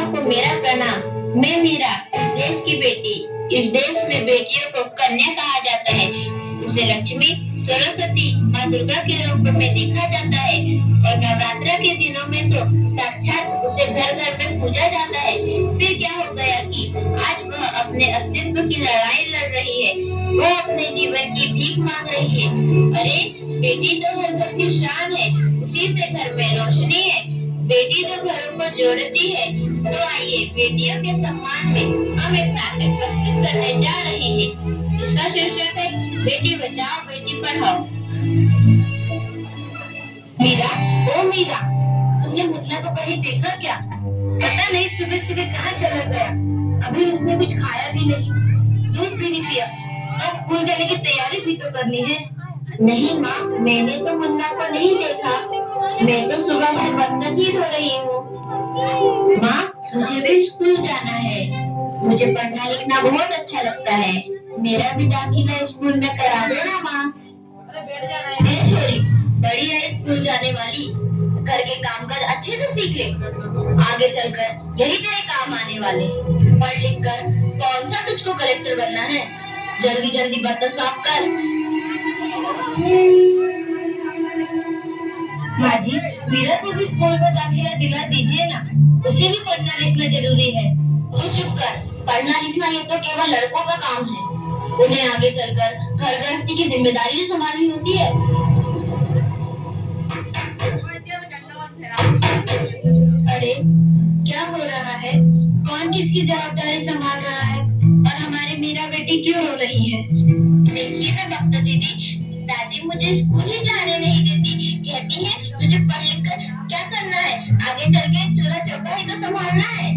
माताओं को मेरा प्रणाम। मैं मीरा, इस देश की बेटी। इस देश में बेटियों को कन्या कहा जाता है। उसे लक्ष्मी, सरस्वती, माँ दुर्गा के रूप में देखा जाता है और नवरात्रा के दिनों में तो साक्षात उसे घर घर में पूजा जाता है। फिर क्या हो गया कि आज वह अपने अस्तित्व की लड़ाई लड़ रही है। वह अपने जीवन की भीख मांग रही है। अरे, बेटी तो हर घर की शान है, उसी से घर में रोशनी है। बेटी तो घरों को जोड़ती है। तो आइए, बेटियों के सम्मान में हम एक नाटक प्रस्तुत करने जा रहे हैं, जिसका शीर्षक है बेटी बचाओ बेटी पढ़ाओ। मीरा, ओ मीरा, तुमने मुन्ना को कहीं देखा क्या? पता नहीं सुबह सुबह कहाँ चला गया। अभी उसने कुछ खाया भी नहीं, दूध भी नहीं पिया और स्कूल जाने की तैयारी भी तो करनी है। नहीं माँ, मैंने तो मुन्ना को नहीं देखा। मैं तो सुबह से बर्तन ही धो रही हूँ। माँ, मुझे भी स्कूल जाना है। मुझे पढ़ना लिखना बहुत अच्छा लगता है। मेरा भी दाखिला स्कूल में करा दो ना माँ। छोरी, बड़ी है स्कूल जाने वाली, घर के काम काज अच्छे से सीख ले। आगे चलकर यही तेरे काम आने वाले। पढ़ लिख कर कौन सा तुझको कलेक्टर बनना है? जल्दी जल्दी बर्तन साफ कर। माँ जी, मीरा को भी स्कूल में दाखिला दिला दीजिए ना। उसे भी पढ़ना लिखना जरूरी है। तू चुप कर। पढ़ना लिखना ये तो केवल लड़कों का काम है। उन्हें आगे चलकर घर गृहस्थी की जिम्मेदारी जो संभालनी होती है। अरे, क्या हो रहा है? कौन किसकी जवाबदारी संभाल रहा है और हमारी मीरा बेटी क्यों रो रही है? देखिए ना डॉक्टर दीदी, दादी मुझे स्कूल ही जाने नहीं देती। कहती है तुझे पढ़ लिख कर क्या करना है, आगे चल के चूल्हा चौका ही तो संभालना है।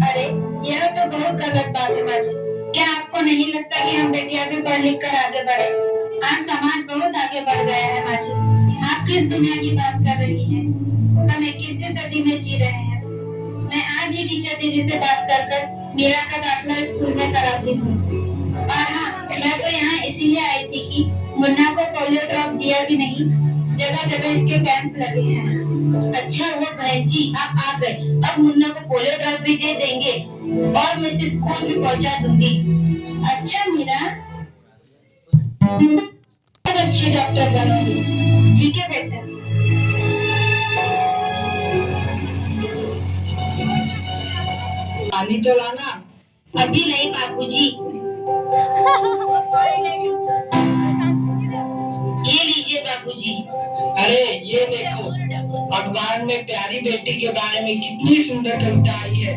अरे, यह तो बहुत गलत बात है माँ जी। क्या आपको नहीं लगता कि हम बेटियां भी पढ़ लिख कर आगे बढ़े? आज समाज बहुत आगे बढ़ गया है माँ जी। आप किस दुनिया की बात कर रही हैं? हम 21वीं सदी में जी रहे हैं। मैं आज ही टीचर दीदी से बात कर मीरा का दाखिला स्कूल में कराती हूँ। और हाँ, मैं तो यहाँ इसीलिए आई थी कि मुन्ना को पोलियो ड्रॉप दिया कि नहीं। जगह जगह इसके कैंप लगे हैं। अच्छा हुआ बहन जी आप आ गए। अब मुन्ना को पोलियो ड्रॉप भी दे देंगे और मैं इसे स्कूल भी पहुँचा दूंगी। अच्छा मीरा, बहुत अच्छी डॉक्टर बनोगी। ठीक है बेटा। पानी तो लाना। अभी नहीं बाबूजी। ये लीजिए बाबूजी। अरे ये देखो, अखबार में प्यारी बेटी के बारे में कितनी सुंदर कविता आई है।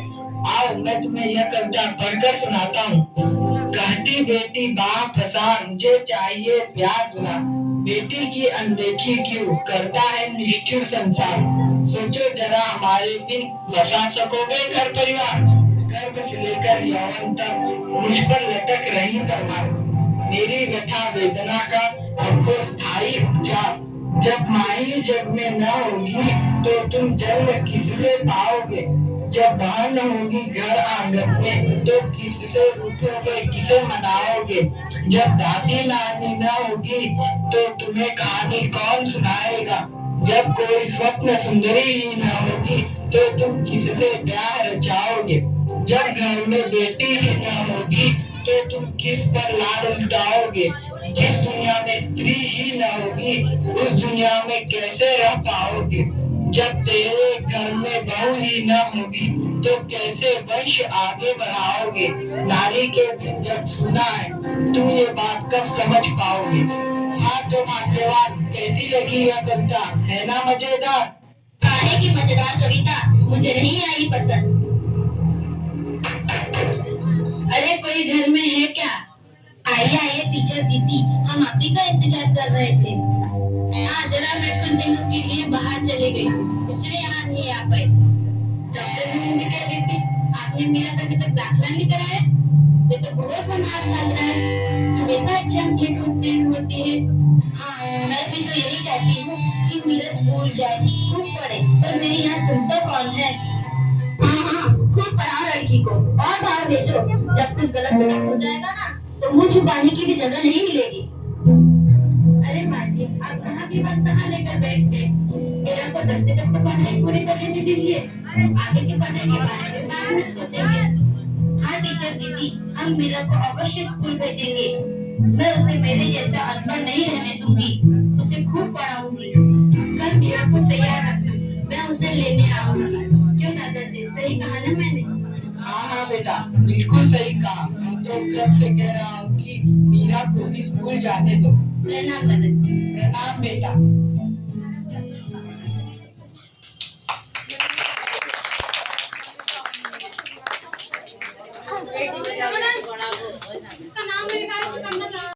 आओ मैं तुम्हें यह कविता पढ़कर सुनाता हूँ। कहती बेटी बाप प्रसार, मुझे चाहिए प्यार दुला। बेटी की अनदेखी क्यों करता है निष्ठुर संसार। सोचो जरा हमारे बिन बसा सकोगे घर परिवार। गर्भ से लेकर यौवन तक मुझ पर लटक रही तलवार। मेरी व्यथा वेदना का आपको स्थायी उपचार। जब माई जग में न होगी तो तुम जन्म किससे पाओगे। जब बहन न होगी घर आंगन में तो किससे रूठोगे, किसे मनाओगे। जब दादी नानी न होगी तो तुम्हें कहानी कौन सुनाएगा। जब कोई स्वप्न सुंदरी ही न होगी तो तुम किससे ब्याह रचाओगे। जब घर में बेटी ही न होगी तो तुम किस पर लाड लुटाओगे। जिस दुनिया में स्त्री ही न होगी उस दुनिया में कैसे रह पाओगे। जब तेरे घर में बहू ही न होगी तो कैसे वंश आगे बढ़ाओगे। नारी के दिन जब सुना है तुम ये बात कब समझ पाओगे। हाँ तो धन्यवाद। कैसी लगी यह कविता, है ना मजेदार? कहानी की मजेदार कविता मुझे नहीं आई पसंद। अरे कोई घर में है क्या? आइए आइए टीचर दीदी, हम आप ही का इंतजार कर रहे थे। हाँ, जरा मैं कुछ दिनों के लिए बाहर चले गई, इसलिए यहाँ नहीं आ पाई। डॉक्टर ने मुझे कह रही थी आपने मेरा अभी तक दाखिला नहीं कराया। ये तो बहुत होनहार छात्रा है, हमेशा अच्छे अंक लेकर उत्तीर्ण होती है। हाँ, मैं भी तो यही चाहती हूँ कि मेरा स्कूल जाए, खूब पढ़े, पर मेरी यहाँ सुनता कौन है। हाँ हाँ, खूब पढ़ाओ लड़की को और बाहर भेजो। जब कुछ गलत हो जाएगा ना तो मुंह छुपाने की भी जगह नहीं मिलेगी। अरे माँ जी, आप कहाँ की बात कहाँ लेकर बैठते। मेरा को 10 तक तो पढ़ाई पूरी कर लेने दीजिए, आगे की पढ़ाई के बारे में बाद में सोचेंगे। हाँ टीचर दीदी, हम मीरा को अवश्य स्कूल भेजेंगे। मैं उसे मेरे जैसा अनपढ़ नहीं रहने दूंगी, उसे खूब पढ़ाऊंगी। कल मीरा को तैयार रखना, मैं उसे लेने आऊंगी। क्यों दादाजी, सही कहा ना मैंने? हाँ हाँ बेटा, बिल्कुल सही कहा। मैं तो कब से कह रहा हूँ कि मीरा को भी स्कूल जाने दो। प्रणाम दादाजी। प्रणाम बेटा।